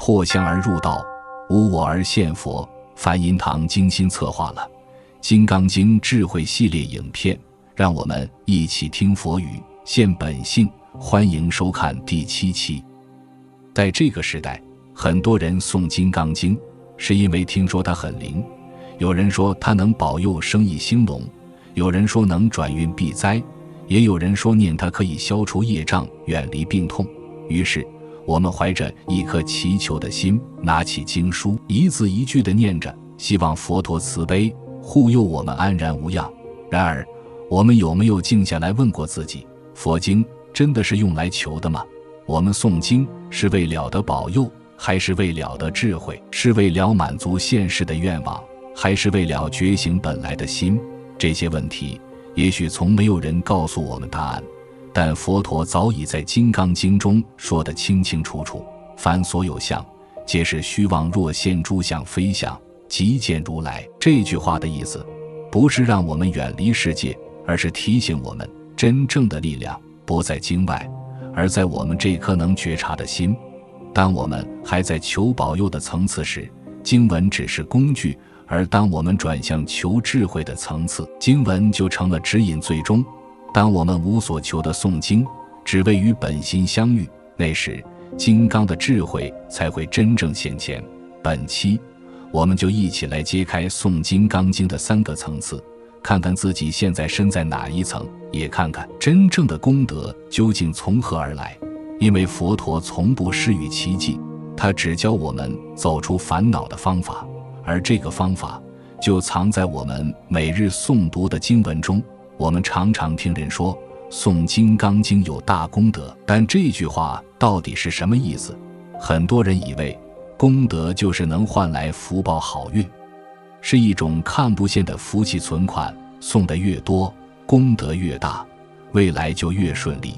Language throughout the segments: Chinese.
破相而入道，无我而现佛。梵音堂精心策划了《金刚经》智慧系列影片，让我们一起听佛语，现本性。欢迎收看第7期。在这个时代，很多人诵《金刚经》是因为听说它很灵，有人说它能保佑生意兴隆，有人说能转运避灾，也有人说念它可以消除业障，远离病痛。于是我们怀着一颗祈求的心，拿起经书，一字一句地念着，希望佛陀慈悲护佑我们安然无恙。然而我们有没有静下来问过自己，佛经真的是用来求的吗？我们诵经是为了得保佑，还是为了得智慧？是为了满足现世的愿望，还是为了觉醒本来的心？这些问题也许从没有人告诉我们答案，但佛陀早已在《金刚经》中说得清清楚楚，凡所有相，皆是虚妄，若现诸相非相，即见如来。这句话的意思不是让我们远离世界，而是提醒我们，真正的力量不在经外，而在我们这颗能觉察的心。当我们还在求保佑的层次时，经文只是工具，而当我们转向求智慧的层次，经文就成了指引。最终当我们无所求的诵经，只为与本心相遇，那时金刚的智慧才会真正显前。本期我们就一起来揭开诵金刚经的3个层次，看看自己现在身在哪一层，也看看真正的功德究竟从何而来。因为佛陀从不施予奇迹，他只教我们走出烦恼的方法，而这个方法就藏在我们每日诵读的经文中。我们常常听人说诵金刚经有大功德，但这句话到底是什么意思？很多人以为功德就是能换来福报好运，是一种看不见的福气存款，诵得越多，功德越大，未来就越顺利。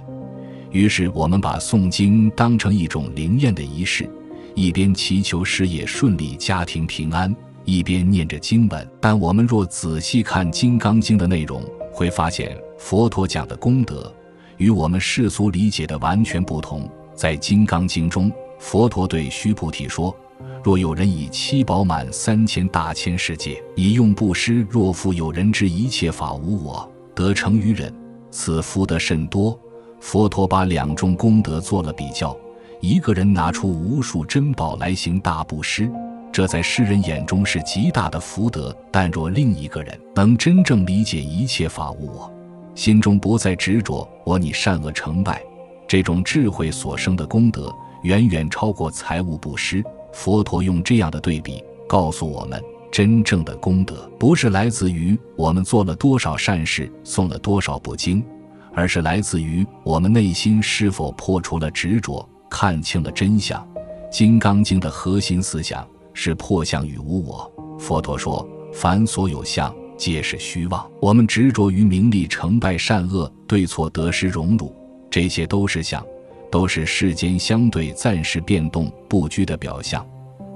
于是我们把诵经当成一种灵验的仪式，一边祈求事业顺利，家庭平安，一边念着经文。但我们若仔细看《金刚经》的内容，会发现佛陀讲的功德与我们世俗理解的完全不同。在《金刚经》中，佛陀对须菩提说，若有人以7饱满3000大千世界，以用布施，若复有人知一切法无我，得成于人，此福德甚多。佛陀把2种功德做了比较，一个人拿出无数珍宝来行大布施，这在世人眼中是极大的福德，但若另一个人能真正理解一切法无我，心中不再执着我你善恶成败，这种智慧所生的功德远远超过财物布施。佛陀用这样的对比告诉我们，真正的功德不是来自于我们做了多少善事，诵了多少部经，而是来自于我们内心是否破除了执着，看清了真相。金刚经的核心思想是破相与无我。佛陀说，凡所有相，皆是虚妄。我们执着于名利成败善恶对错得失荣辱，这些都是相，都是世间相对暂时变动不居的表象。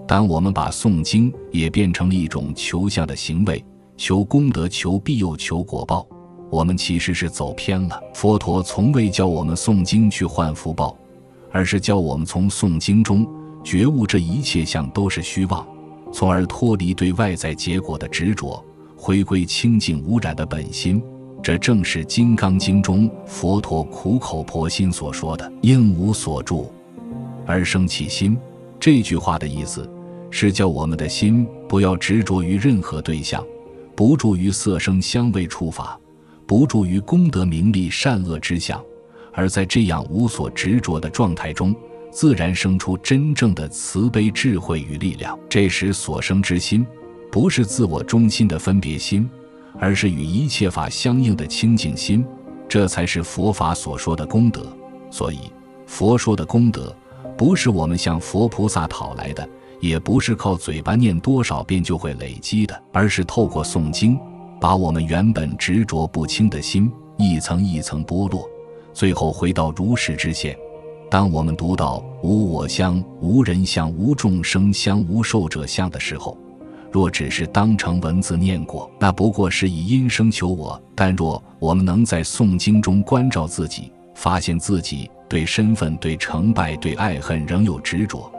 当我们把诵经也变成了一种求相的行为，求功德，求庇佑，求果报，我们其实是走偏了。佛陀从未教我们诵经去换福报，而是教我们从诵经中觉悟这一切相都是虚妄，从而脱离对外在结果的执着，回归清净无染的本心。这正是《金刚经》中佛陀苦口婆心所说的应无所住而生其心。这句话的意思是叫我们的心不要执着于任何对象，不住于色声香味触法，不住于功德名利善恶之相，而在这样无所执着的状态中，自然生出真正的慈悲智慧与力量。这时所生之心不是自我中心的分别心，而是与一切法相应的清净心，这才是佛法所说的功德。所以佛说的功德不是我们向佛菩萨讨来的，也不是靠嘴巴念多少遍就会累积的，而是透过诵经，把我们原本执着不清的心一层一层剥落，最后回到如实之线。当我们读到无我相、无人相、无众生相、无寿者相的时候，若只是当成文字念过，那不过是以因生求我。但若我们能在诵经中关照自己，发现自己对身份、对成败、对爱恨仍有执着，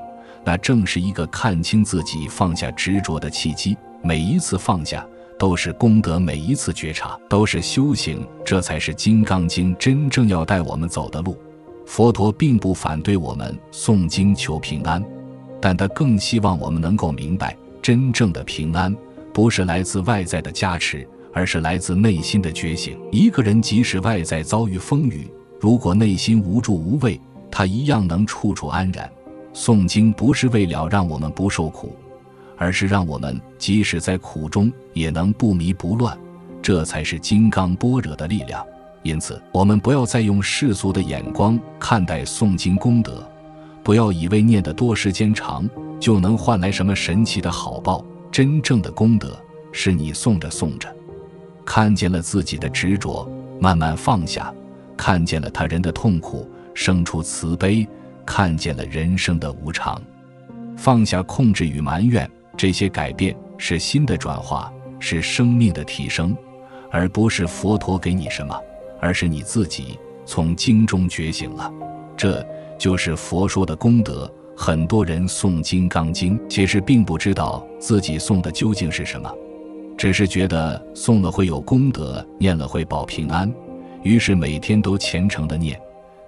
那正是一个看清自己、放下执着的契机。每一次放下都是功德，每一次觉察都是修行，这才是《金刚经》真正要带我们走的路。佛陀并不反对我们诵经求平安，但他更希望我们能够明白，真正的平安不是来自外在的加持，而是来自内心的觉醒。一个人即使外在遭遇风雨，如果内心无助无畏，他一样能处处安然。诵经不是为了让我们不受苦，而是让我们即使在苦中也能不迷不乱，这才是金刚般若的力量。因此，我们不要再用世俗的眼光看待诵经功德，不要以为念得多时间长就能换来什么神奇的好报。真正的功德是你诵着诵着，看见了自己的执着，慢慢放下，看见了他人的痛苦，生出慈悲，看见了人生的无常，放下控制与埋怨，这些改变是心的转化，是生命的提升，而不是佛陀给你什么，而是你自己从经中觉醒了。这就是佛说的功德。很多人诵《金刚经》，其实并不知道自己诵的究竟是什么，只是觉得诵了会有功德，念了会保平安，于是每天都虔诚地念，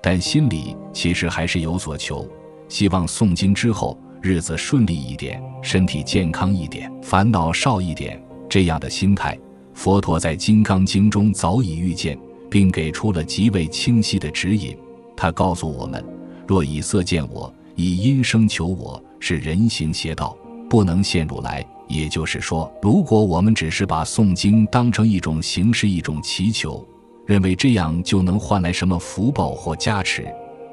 但心里其实还是有所求，希望诵经之后日子顺利一点，身体健康一点，烦恼少一点。这样的心态，佛陀在《金刚经》中早已预见，并给出了极为清晰的指引。他告诉我们，若以色见我，以音声求我，是人行邪道，不能陷入来。也就是说，如果我们只是把诵经当成一种形式，一种祈求，认为这样就能换来什么福报或加持，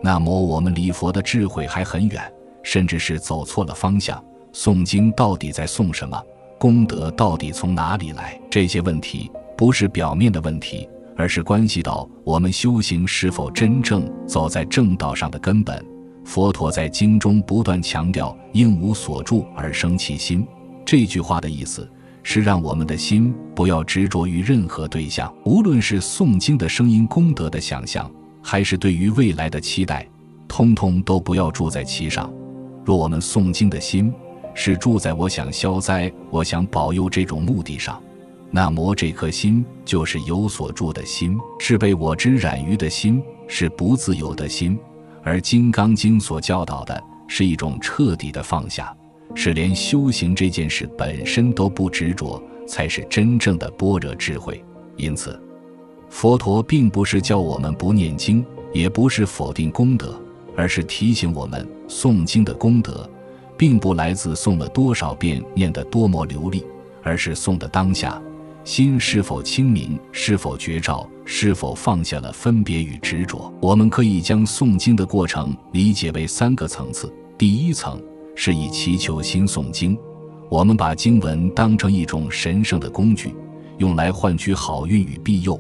那么我们离佛的智慧还很远，甚至是走错了方向。诵经到底在诵什么？功德到底从哪里来？这些问题不是表面的问题，而是关系到我们修行是否真正走在正道上的根本。佛陀在经中不断强调应无所住而生其心，这句话的意思是让我们的心不要执着于任何对象，无论是诵经的声音、功德的想象，还是对于未来的期待，通通都不要住在其上。若我们诵经的心是住在我想消灾、我想保佑这种目的上，那么这颗心就是有所住的心，是被我执染于的心，是不自由的心。而《金刚经》所教导的是一种彻底的放下，是连修行这件事本身都不执着，才是真正的般若智慧。因此，佛陀并不是叫我们不念经，也不是否定功德，而是提醒我们，诵经的功德并不来自诵了多少遍，念得多么流利，而是诵的当下，心是否清明，是否觉照，是否放下了分别与执着。我们可以将诵经的过程理解为3个层次。第一层是以祈求心诵经，我们把经文当成一种神圣的工具，用来换取好运与庇佑，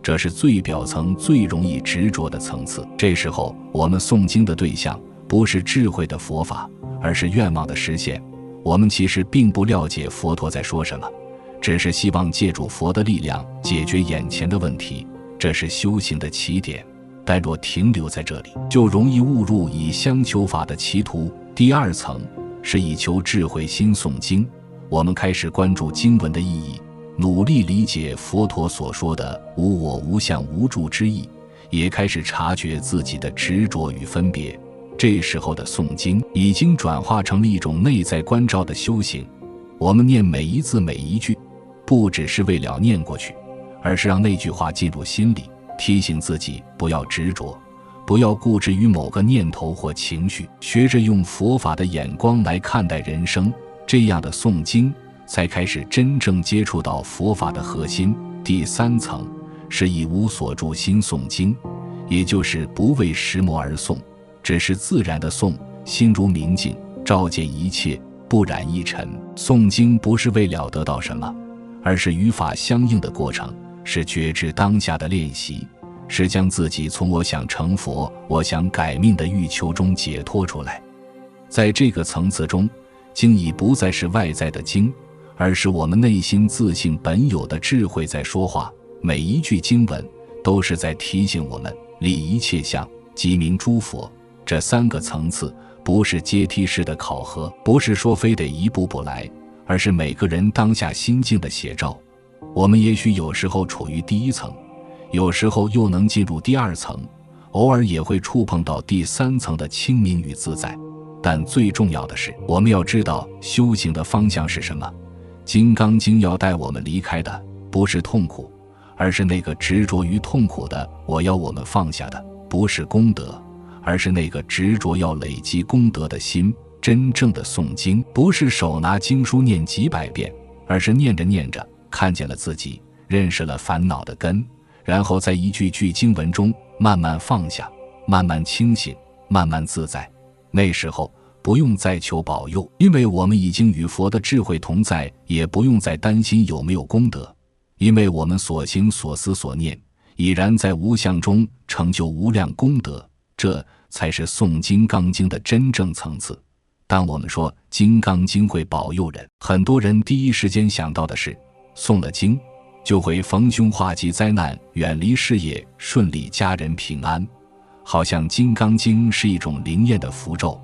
这是最表层最容易执着的层次。这时候我们诵经的对象不是智慧的佛法，而是愿望的实现。我们其实并不了解佛陀在说什么，只是希望借助佛的力量解决眼前的问题，这是修行的起点。但若停留在这里，就容易误入以相求法的歧途。第二层是以求智慧心诵经，我们开始关注经文的意义，努力理解佛陀所说的无我无相无住之意，也开始察觉自己的执着与分别。这时候的诵经已经转化成了一种内在关照的修行。我们念每一字每一句，不只是为了念过去，而是让那句话进入心里，提醒自己不要执着，不要固执于某个念头或情绪，学着用佛法的眼光来看待人生。这样的诵经才开始真正接触到佛法的核心。第三层是以无所住心诵经，也就是不为实魔而诵，只是自然的诵，心如明镜，照见一切，不染一尘。诵经不是为了得到什么，而是与法相应的过程，是觉知当下的练习，是将自己从我想成佛、我想改命的欲求中解脱出来。在这个层次中，经已不再是外在的经，而是我们内心自性本有的智慧在说话。每一句经文都是在提醒我们离一切相，即名诸佛。这3个层次不是阶梯式的考核，不是说非得一步步来，而是每个人当下心境的写照。我们也许有时候处于第一层，有时候又能进入第二层，偶尔也会触碰到第三层的清明与自在。但最重要的是，我们要知道修行的方向是什么。金刚经要带我们离开的不是痛苦，而是那个执着于痛苦的我要我们放下的不是功德，而是那个执着要累积功德的心。真正的诵经不是手拿经书念几百遍，而是念着念着看见了自己，认识了烦恼的根，然后在一句句经文中慢慢放下，慢慢清醒，慢慢自在。那时候不用再求保佑，因为我们已经与佛的智慧同在，也不用再担心有没有功德，因为我们所行所思所念已然在无相中成就无量功德。这才是诵金刚经的真正层次。当我们说金刚经会保佑人，很多人第一时间想到的是诵了经就会逢凶化吉灾难远离，事业顺利，家人平安，好像金刚经是一种灵验的符咒，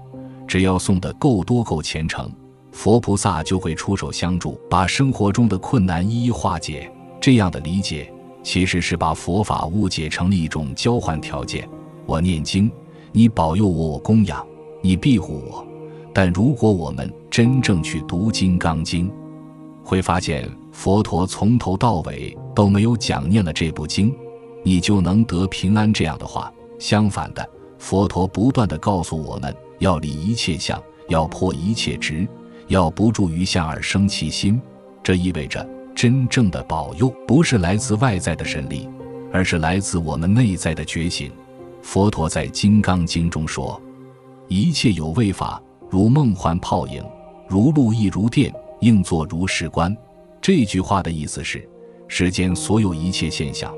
只要诵得够多够虔诚，佛菩萨就会出手相助，把生活中的困难一一化解。这样的理解其实是把佛法误解成了一种交换条件，我念经，你保佑我，我供养你，庇护我。但如果我们真正去读金刚经，会发现佛陀从头到尾都没有讲念了这部经你就能得平安这样的话。相反的，佛陀不断地告诉我们要离一切相，要破一切执，要不住于相而生其心。这意味着真正的保佑不是来自外在的神力，而是来自我们内在的觉醒。佛陀在金刚经中说，一切有为法，如梦幻泡影，如露亦如电，应作如是观。这句话的意思是，世间所有一切现象，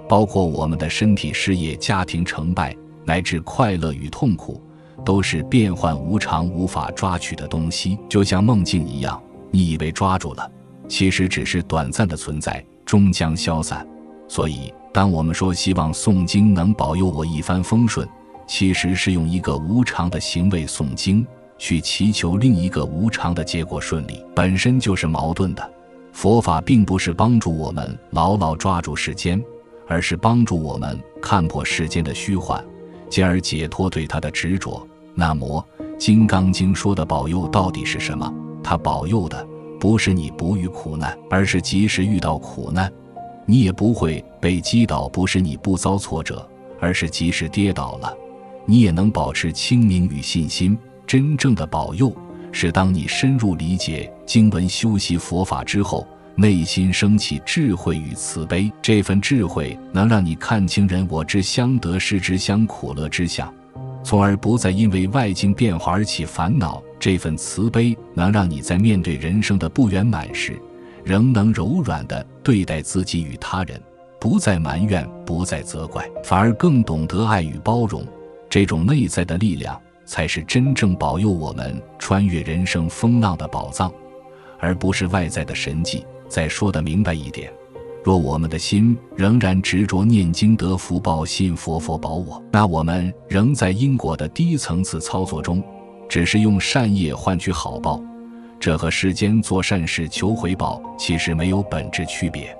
包括我们的身体、事业、家庭成败，乃至快乐与痛苦，都是变幻无常，无法抓取的东西，就像梦境一样，你以为抓住了，其实只是短暂的存在，终将消散。所以当我们说希望诵经能保佑我一帆风顺，其实是用一个无常的行为诵经，去祈求另一个无常的结果顺利，本身就是矛盾的。佛法并不是帮助我们牢牢抓住世间，而是帮助我们看破世间的虚幻，进而解脱对它的执着。那么金刚经说的保佑到底是什么？它保佑的不是你不遇苦难，而是即使遇到苦难你也不会被击倒，不是你不遭挫折，而是即使跌倒了你也能保持清明与信心。真正的保佑是当你深入理解经文，修习佛法之后，内心升起智慧与慈悲。这份智慧能让你看清人我之相得失之相苦乐之相，从而不再因为外境变化而起烦恼。这份慈悲能让你在面对人生的不圆满时，仍能柔软地对待自己与他人，不再埋怨，不再责怪，反而更懂得爱与包容。这种内在的力量才是真正保佑我们穿越人生风浪的宝藏，而不是外在的神迹。再说得明白一点，若我们的心仍然执着念经得福报，信佛佛保我，那我们仍在因果的低层次操作中，只是用善业换取好报，这和世间做善事求回报其实没有本质区别。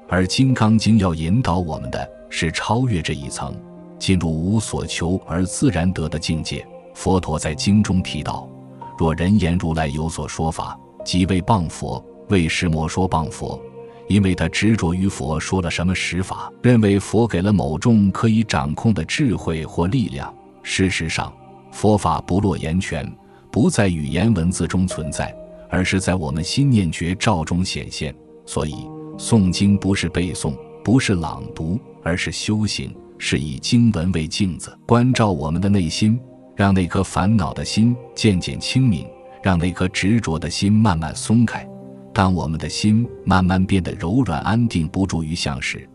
而金刚经要引导我们的是超越这一层，进入无所求而自然得的境界。佛陀在经中提到，若人言如来有所说法，即为谤佛，为师魔说谤佛，因为他执着于佛说了什么实法，认为佛给了某种可以掌控的智慧或力量。事实上，佛法不落言权，不在语言文字中存在，而是在我们心念觉照中显现。所以诵经不是背诵，不是朗读，而是修行，是以经文为镜子，关照我们的内心，让那颗烦恼的心渐渐清明，让那颗执着的心慢慢松开。当我们的心慢慢变得柔软安定，不住于相时，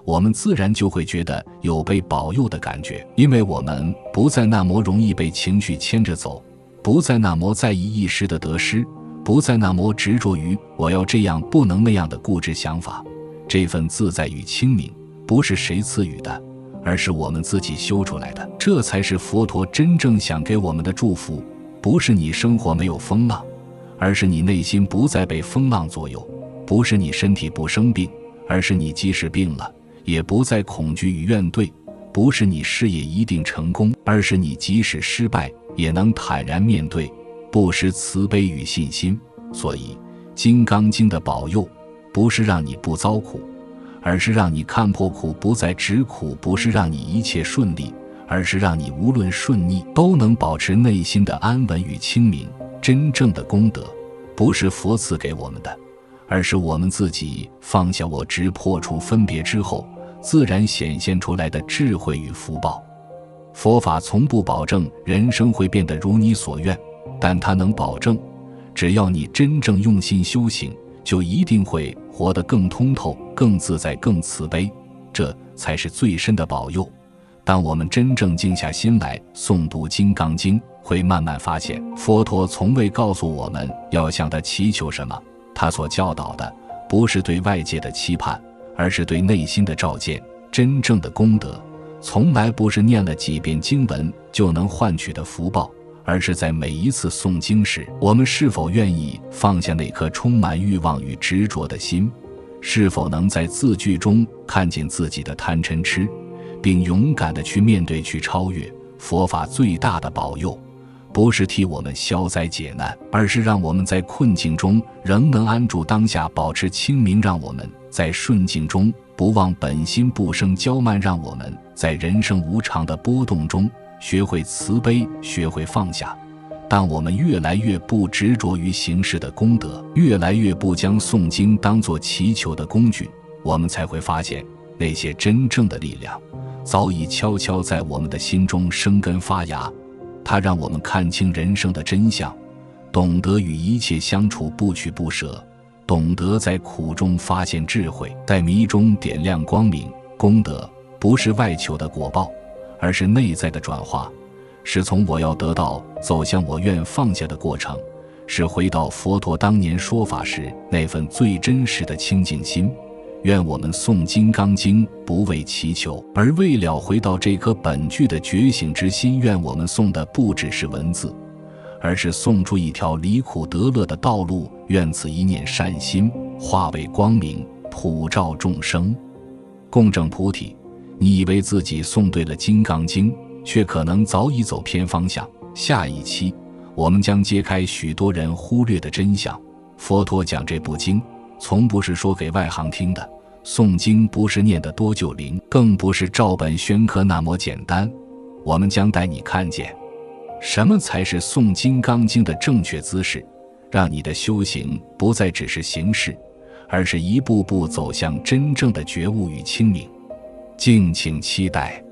我们自然就会觉得有被保佑的感觉，因为我们不再那么容易被情绪牵着走，不再那么在意一时的得失，不再那么执着于我要这样不能那样的固执想法。这份自在与清明不是谁赐予的，而是我们自己修出来的。这才是佛陀真正想给我们的祝福，不是你生活没有风浪，而是你内心不再被风浪左右；不是你身体不生病，而是你即使病了，也不再恐惧与怨怼；不是你事业一定成功，而是你即使失败，也能坦然面对，不失慈悲与信心。所以，《金刚经》的保佑，不是让你不遭苦，而是让你看破苦不再执苦；不是让你一切顺利，而是让你无论顺逆都能保持内心的安稳与清明。真正的功德，不是佛赐给我们的，而是我们自己放下我执，破除分别之后，自然显现出来的智慧与福报。佛法从不保证人生会变得如你所愿，但它能保证，只要你真正用心修行，就一定会活得更通透、更自在、更慈悲。这才是最深的保佑。当我们真正静下心来诵读《金刚经》，会慢慢发现，佛陀从未告诉我们要向他祈求什么，他所教导的不是对外界的期盼，而是对内心的照见。真正的功德，从来不是念了几遍经文就能换取的福报，而是在每一次诵经时，我们是否愿意放下那颗充满欲望与执着的心，是否能在字句中看见自己的贪嗔痴，并勇敢地去面对、去超越。佛法最大的保佑，不是替我们消灾解难，而是让我们在困境中仍能安住当下，保持清明；让我们在顺境中不忘本心，不生骄慢；让我们在人生无常的波动中学会慈悲，学会放下。当我们越来越不执着于形式的功德，越来越不将诵经当作祈求的工具，我们才会发现，那些真正的力量早已悄悄在我们的心中生根发芽。它让我们看清人生的真相，懂得与一切相处不取不舍，懂得在苦中发现智慧，在迷中点亮光明。功德不是外求的果报，而是内在的转化，是从我要得到走向我愿放下的过程，是回到佛陀当年说法时那份最真实的清净心。愿我们诵《金刚经》不为祈求，而为了回到这颗本具的觉醒之心。愿我们诵的不只是文字，而是诵出一条离苦得乐的道路。愿此一念善心化为光明，普照众生，共证菩提。你以为自己诵对了《金刚经》，却可能早已走偏方向。下一期我们将揭开许多人忽略的真相。佛陀讲这部经从不是说给外行听的，诵经不是念得多就灵，更不是照本宣科那么简单。我们将带你看见什么才是诵金刚经的正确姿势，让你的修行不再只是形式，而是一步步走向真正的觉悟与清明。敬请期待。